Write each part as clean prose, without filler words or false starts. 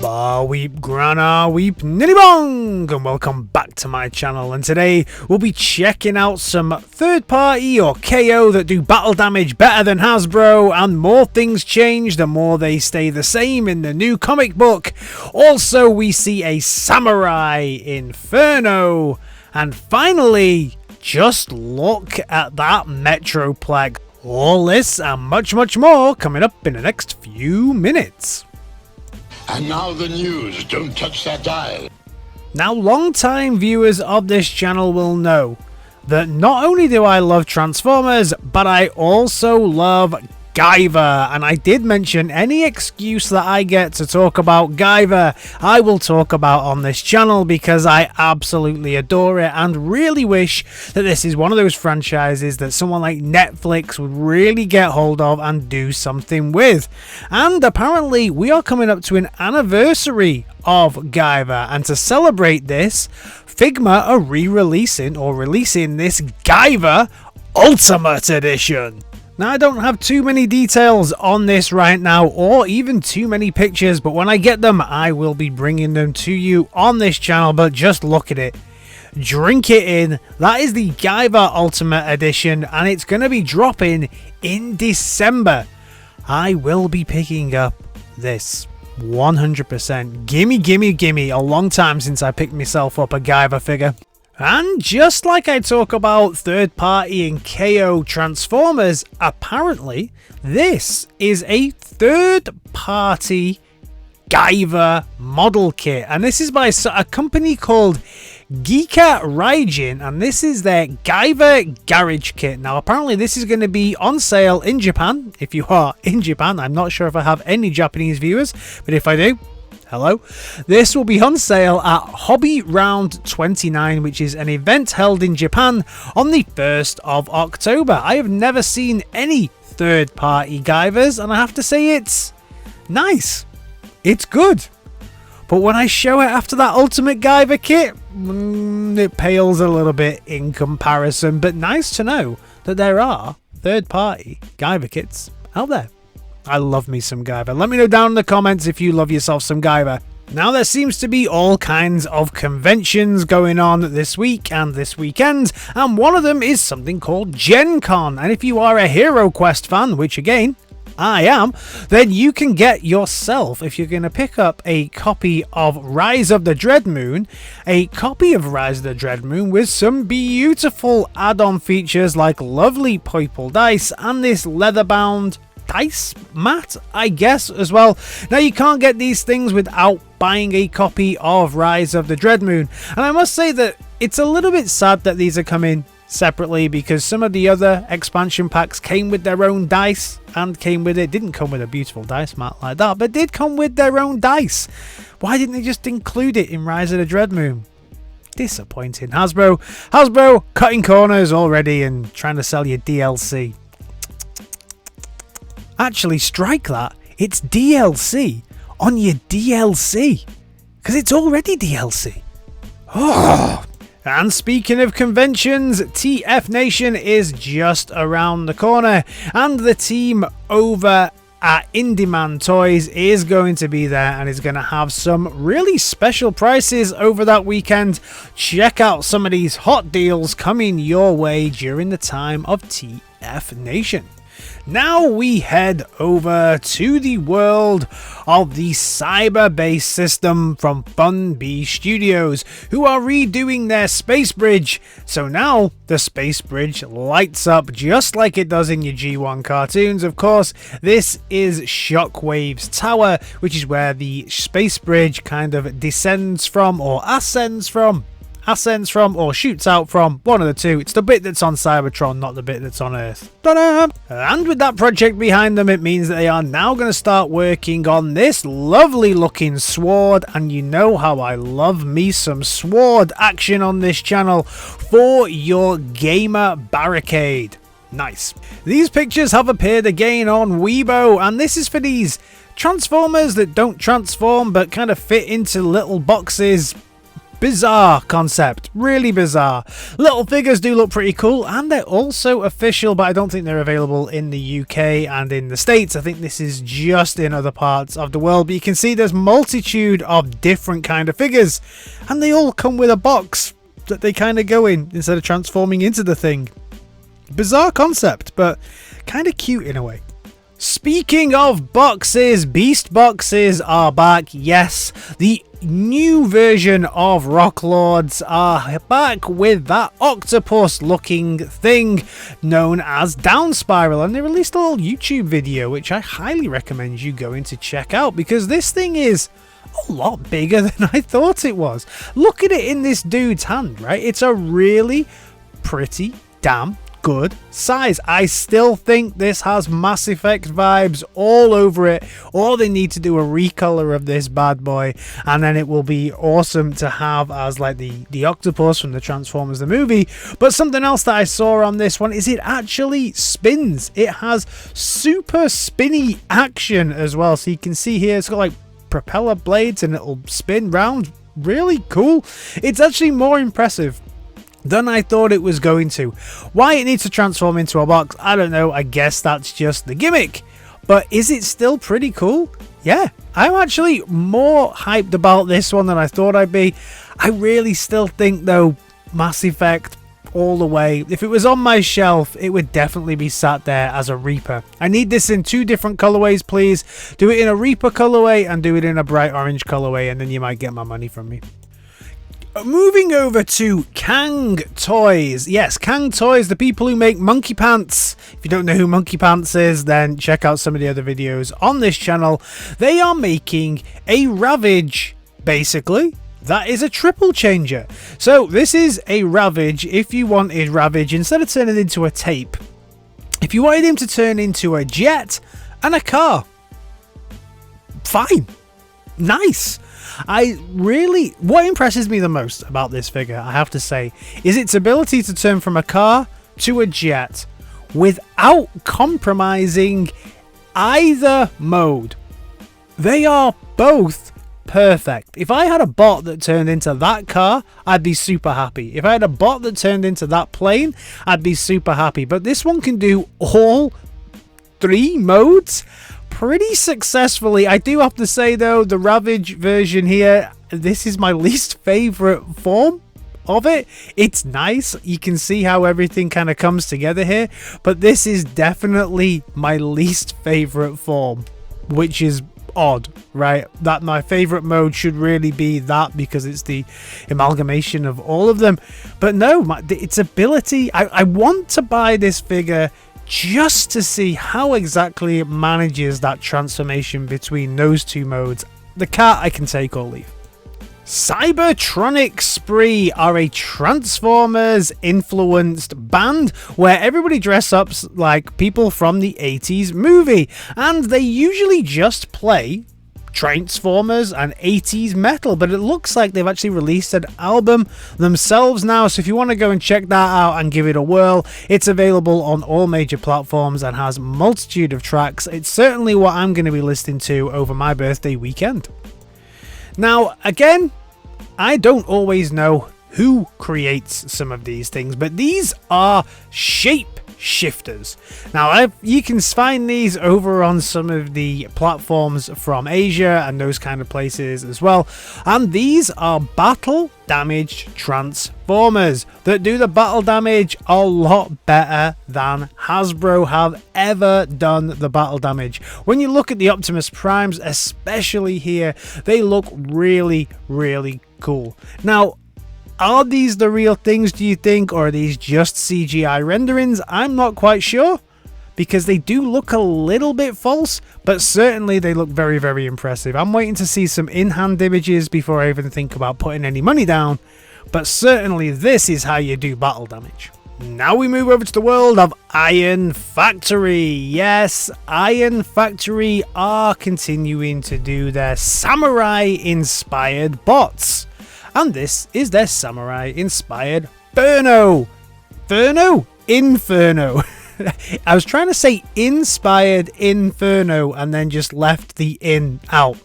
Bar Weep, Grana Weep, Nillybong, and welcome back to my channel. And today we'll be checking out some third party or KO that do battle damage better than Hasbro, and more things change the more they stay the same in the new comic book. Also, we see a samurai inferno, and finally, just look at that Metroplex. All this and much more coming up in the next few minutes. And now the news. Don't touch that dial. Now, long-time viewers of this channel will know that not only do I love Transformers, but I also love Guyver, and I did mention any excuse that I get to talk about Guyver, I will talk about on this channel because I absolutely adore it and really wish that this is one of those franchises that someone like Netflix would really get hold of and do something with. And apparently we are coming up to an anniversary of Guyver, and to celebrate this, Figma are releasing this Guyver Ultimate Edition. Now, I don't have too many details on this right now, or even too many pictures, but when I get them, I will be bringing them to you on this channel. But just look at it. Drink it in. That is the Guyver Ultimate Edition, and it's going to be dropping in December. I will be picking up this 100%. Gimme. A long time since I picked myself up a Guyver figure. And just like I talk about third party and KO Transformers, apparently this is a third party Guyver model kit, and this is by a company called Geeka Raijin, and this is their Guyver Garage Kit. Now apparently this is going to be on sale in Japan. If you are in Japan, I'm not sure if I have any Japanese viewers, but if I do, hello. This will be on sale at Hobby Round 29, which is an event held in Japan on the 1st of October. I have never seen any third-party Guyvers, and I have to say it's nice. It's good. But when I show it after that Ultimate Guyver kit, it pales a little bit in comparison. But nice to know that there are third-party Guyver kits out there. I love me some Guyver. Let me know down in the comments if you love yourself some Guyver. Now, there seems to be all kinds of conventions going on this week and this weekend, and one of them is something called Gen Con. And if you are a HeroQuest fan, which again, I am, then you can get yourself, if you're going to pick up a copy of Rise of the Dread Moon, a copy of Rise of the Dread Moon with some beautiful add-on features like lovely purple dice and this leather-bound dice mat, I guess, as well. Now, you can't get these things without buying a copy of Rise of the Dread Moon, and I must say that it's a little bit sad that these are coming separately, because some of the other expansion packs came with their own dice and didn't come with a beautiful dice mat like that, but did come with their own dice. Why didn't they just include it in Rise of the Dread Moon? Disappointing. Hasbro cutting corners already and trying to sell you DLC. Actually, strike that. It's DLC on your DLC, because it's already DLC. Oh. And speaking of conventions, TF Nation is just around the corner, and the team over at Indemand Toys is going to be there and is going to have some really special prices over that weekend. Check out some of these hot deals coming your way during the time of TF Nation. Now we head over to the world of the cyber-based system from Funbie Studios, who are redoing their space bridge. So now the space bridge lights up just like it does in your G1 cartoons. Of course, this is Shockwave's tower, which is where the space bridge kind of descends from, or ascends from, or shoots out from, one of the two. It's the bit that's on Cybertron, not the bit that's on Earth. Ta-da! And with that project behind them, it means that they are now going to start working on this lovely looking sword, and you know how I love me some sword action on this channel, for your gamer barricade. Nice. These pictures have appeared again on Weibo, and this is for these Transformers that don't transform but kind of fit into little boxes Bizarre concept, really bizarre. Little figures do look pretty cool, and they're also official, but I don't think they're available in the UK and in the States. I think this is just in other parts of the world, but you can see there's multitude of different kind of figures, and they all come with a box that they kind of go in instead of transforming into the thing. Bizarre concept, but kind of cute in a way. Speaking of boxes, beast boxes are back. Yes, the new version of Rock Lords are back with that octopus looking thing known as Downspiral, and they released a little YouTube video which I highly recommend you going to check out, because this thing is a lot bigger than I thought it was. Look at it in this dude's hand, right? It's a really pretty damn good size. I still think this has Mass Effect vibes all over it. Or they need to do a recolor of this bad boy, and then it will be awesome to have as like the octopus from the Transformers the movie. But something else that I saw on this one is it actually spins. It has super spinny action as well. So you can see here it's got like propeller blades and it'll spin round. Really cool. It's actually more impressive than I thought it was going to. Why it needs to transform into a box, I don't know. I guess that's just the gimmick. But is it still pretty cool? Yeah, I'm actually more hyped about this one than I thought I'd be. I really still think, though, Mass Effect all the way. If it was on my shelf, it would definitely be sat there as a Reaper. I need this in 2 different colorways, please. Do it in a Reaper colorway and do it in a bright orange colorway, and then you might get my money from me. Moving over to cangtoys. Yes, cangtoys, the people who make Monkey Pants. If you don't know who Monkey Pants is, then check out some of the other videos on this channel. They are making a Ravage, basically. That is a triple changer. So this is a Ravage. If you wanted Ravage, instead of turning into a tape, if you wanted him to turn into a jet and a car, fine. Nice. What impresses me the most about this figure, I have to say, is its ability to turn from a car to a jet without compromising either mode. They are both perfect. If I had a bot that turned into that car, I'd be super happy. If I had a bot that turned into that plane, I'd be super happy. But this one can do all 3 modes pretty successfully. I do have to say, though, the Ravage version here, this is my least favorite form of it. It's nice. You can see how everything kind of comes together here, but this is definitely my least favorite form, which is odd, right? That my favorite mode should really be that, because it's the amalgamation of all of them. But no, its ability, I want to buy this figure just to see how exactly it manages that transformation between those 2 modes. The cat I can take or leave. Cybertronic Spree are a Transformers influenced band where everybody dress up like people from the 80s movie, and they usually just play Transformers and 80s metal, but it looks like they've actually released an album themselves now. So if you want to go and check that out and give it a whirl, it's available on all major platforms and has a multitude of tracks. It's certainly what I'm going to be listening to over my birthday weekend. Now, again, I don't always know who creates some of these things, but these are shape shifters. Now, you can find these over on some of the platforms from Asia and those kind of places as well, and these are battle damaged Transformers that do the battle damage a lot better than Hasbro have ever done the battle damage. When you look at the Optimus Primes, especially here, they look really, really cool. Now, are these the real things, do you think, or are these just CGI renderings? I'm not quite sure, because they do look a little bit false, but certainly they look very, very impressive. I'm waiting to see some in-hand images before I even think about putting any money down, but certainly this is how you do battle damage. Now we move over to the world of Iron Factory. Yes, Iron Factory are continuing to do their samurai-inspired bots. And this is their samurai-inspired Inferno. Inferno. I was trying to say inspired inferno and then just left the in out.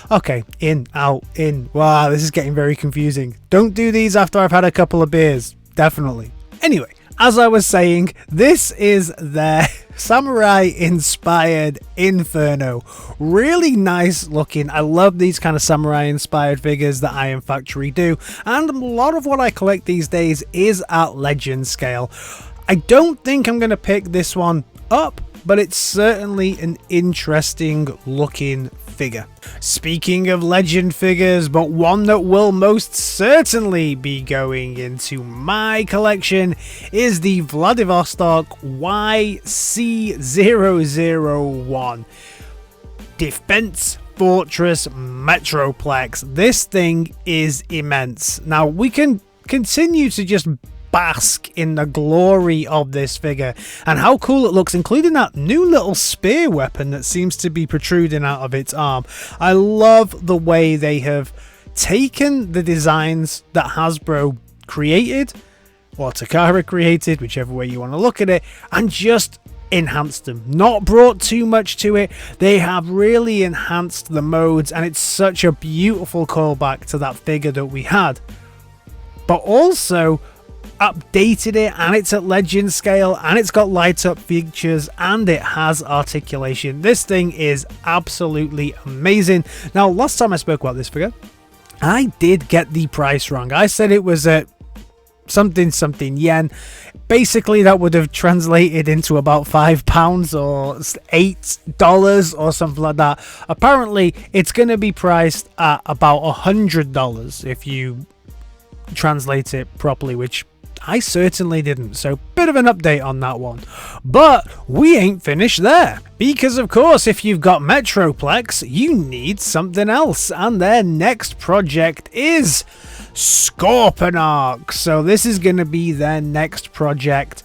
Okay, in, out, in. Wow, this is getting very confusing. Don't do these after I've had a couple of beers. Definitely. Anyway, as I was saying, this is their samurai inspired inferno. Really nice looking. I love these kind of samurai inspired figures that Iron Factory do, and a lot of what I collect these days is at legend scale. I don't think I'm going to pick this one up, but it's certainly an interesting looking figure. Speaking of legend figures, but one that will most certainly be going into my collection is the Vladivostok YC001 Defense Fortress Metroplex. This thing is immense. Now we can continue to just bask in the glory of this figure and how cool it looks, including that new little spear weapon that seems to be protruding out of its arm. I love the way they have taken the designs that Hasbro created, or Takara created, whichever way you want to look at it, and just enhanced them. Not brought too much to it. They have really enhanced the modes, and it's such a beautiful callback to that figure that we had, but also updated it, and it's at legend scale, and it's got light up features, and it has articulation. This thing is absolutely amazing. Now, last time I spoke about this figure, I did get the price wrong. I said it was at something yen. Basically, that would have translated into about £5 or $8 or something like that. Apparently, it's going to be priced at about $100 if you translate it properly, which I certainly didn't, so bit of an update on that one. But we ain't finished there, because of course if you've got Metroplex, you need something else, and their next project is Scorponock. So this is going to be their next project.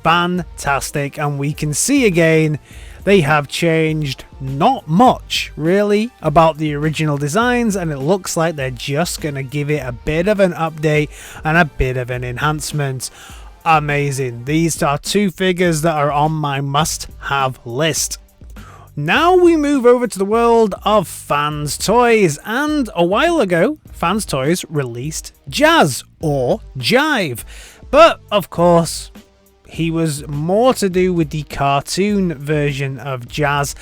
Fantastic, and we can see again they have changed not much really about the original designs, and it looks like they're just going to give it a bit of an update and a bit of an enhancement. Amazing. These are two figures that are on my must-have list. Now we move over to the world of Fanstoys, and a while ago Fanstoys released Jazz, or Jive, but of course he was more to do with the cartoon version of Jazz.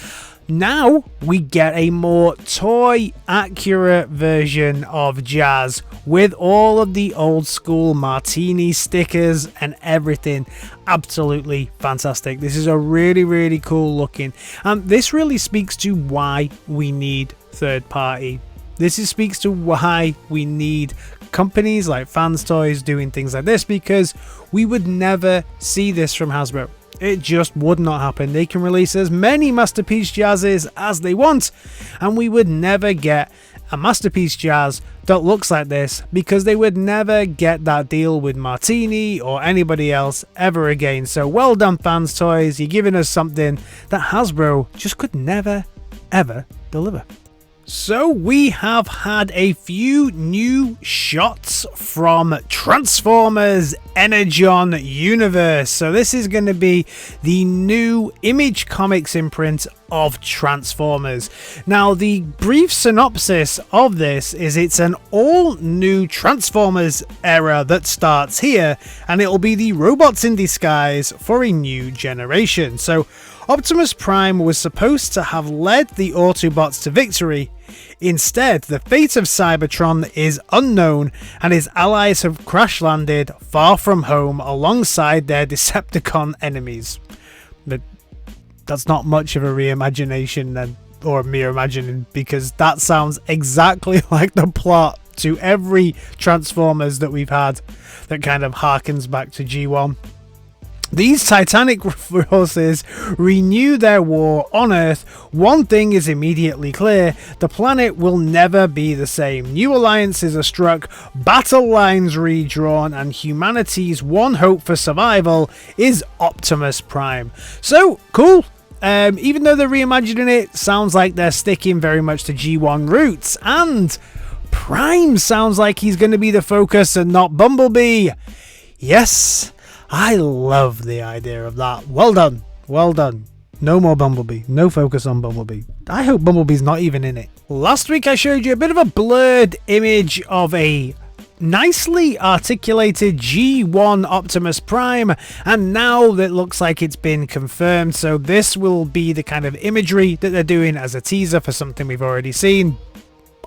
Now we get a more toy accurate version of Jazz with all of the old school martini stickers and everything. Absolutely fantastic. This is a really cool looking, and this really speaks to why we need third party. This speaks to why we need companies like Fanstoys doing things like this, because we would never see this from Hasbro. It just would not happen. They can release as many Masterpiece Jazzes as they want, and we would never get a Masterpiece Jazz that looks like this, because they would never get that deal with Martini or anybody else ever again. So well done, Fanstoys. You're giving us something that Hasbro just could never ever deliver. So we have had a few new shots from Transformers Energon universe. So this is going to be the new Image Comics imprint of Transformers. Now the brief synopsis of this is it's an all new Transformers era that starts here, and it'll be the robots in disguise for a new generation. So Optimus Prime was supposed to have led the Autobots to victory. Instead, the fate of Cybertron is unknown, and his allies have crash landed far from home alongside their Decepticon enemies. But that's not much of a reimagination then, or mere imagining, because that sounds exactly like the plot to every Transformers that we've had that kind of harkens back to G1. These titanic forces renew their war on Earth. One thing is immediately clear: the planet will never be the same. New alliances are struck, battle lines redrawn, and humanity's one hope for survival is Optimus Prime. So, cool. Even though they're reimagining it, sounds like they're sticking very much to G1 roots, and Prime sounds like he's going to be the focus and not Bumblebee. Yes, I love the idea of that. Well done. Well done. No more Bumblebee. No focus on Bumblebee. I hope Bumblebee's not even in it. Last week I showed you a bit of a blurred image of a nicely articulated G1 Optimus Prime, and now it looks like it's been confirmed. So this will be the kind of imagery that they're doing as a teaser for something we've already seen.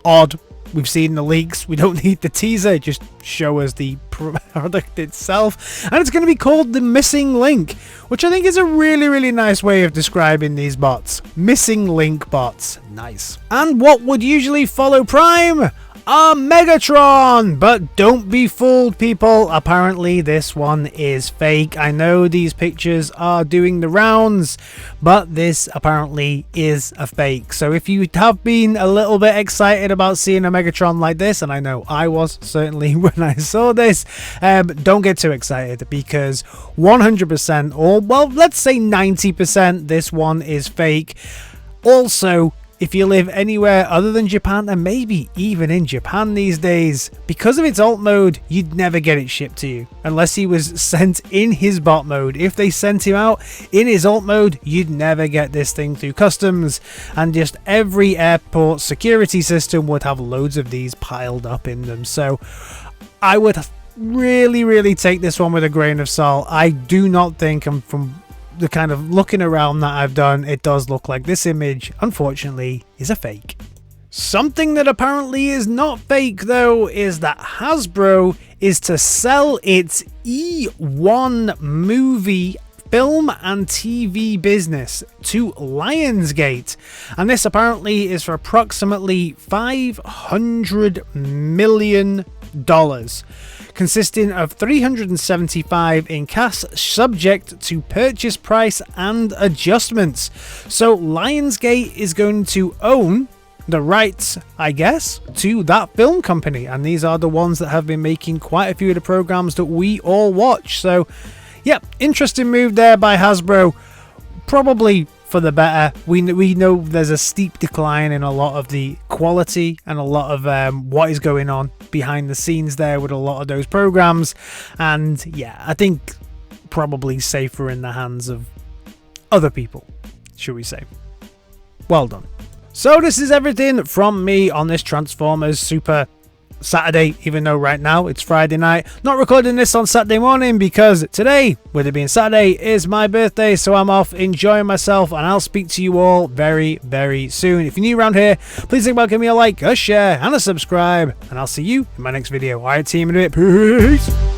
Odd. We've seen the leaks. We don't need the teaser. Just show us the product itself. And it's going to be called the Missing Link, which I think is a really nice way of describing these bots. Missing Link bots. Nice. And what would usually follow Prime? A Megatron! But don't be fooled, people. Apparently this one is fake. I know these pictures are doing the rounds, but this apparently is a fake. So if you have been a little bit excited about seeing a Megatron like this, and I know I was certainly when I saw this, don't get too excited, because 100%, or well, let's say 90%, this one is fake. Also, if you live anywhere other than Japan, and maybe even in Japan these days, because of its alt mode, you'd never get it shipped to you unless he was sent in his bot mode. If they sent him out in his alt mode, you'd never get this thing through customs, and just every airport security system would have loads of these piled up in them. So I would really take this one with a grain of salt. I do not think, from the kind of looking around that I've done, it does look like this image, unfortunately, is a fake. Something that apparently is not fake, though, is that Hasbro is to sell its E1 movie film and TV business to Lionsgate, and this apparently is for approximately $500 million, consisting of $375 in cash, subject to purchase price and adjustments. So Lionsgate is going to own the rights, I guess, to that film company, and these are the ones that have been making quite a few of the programs that we all watch. So yeah, interesting move there by Hasbro, probably for the better. We know there's a steep decline in a lot of the quality and a lot of what is going on behind the scenes there with a lot of those programs, and yeah, I think probably safer in the hands of other people, should we say. Well done. So this is everything from me on this Transformers Super Saturday, even though right now it's Friday night. Not recording this on Saturday morning because today, with it being Saturday, is my birthday, so I'm off enjoying myself, and I'll speak to you all very soon. If you're new around here, please think about giving me a like, a share, and a subscribe, and I'll see you in my next video. Alright team, in a bit. Peace!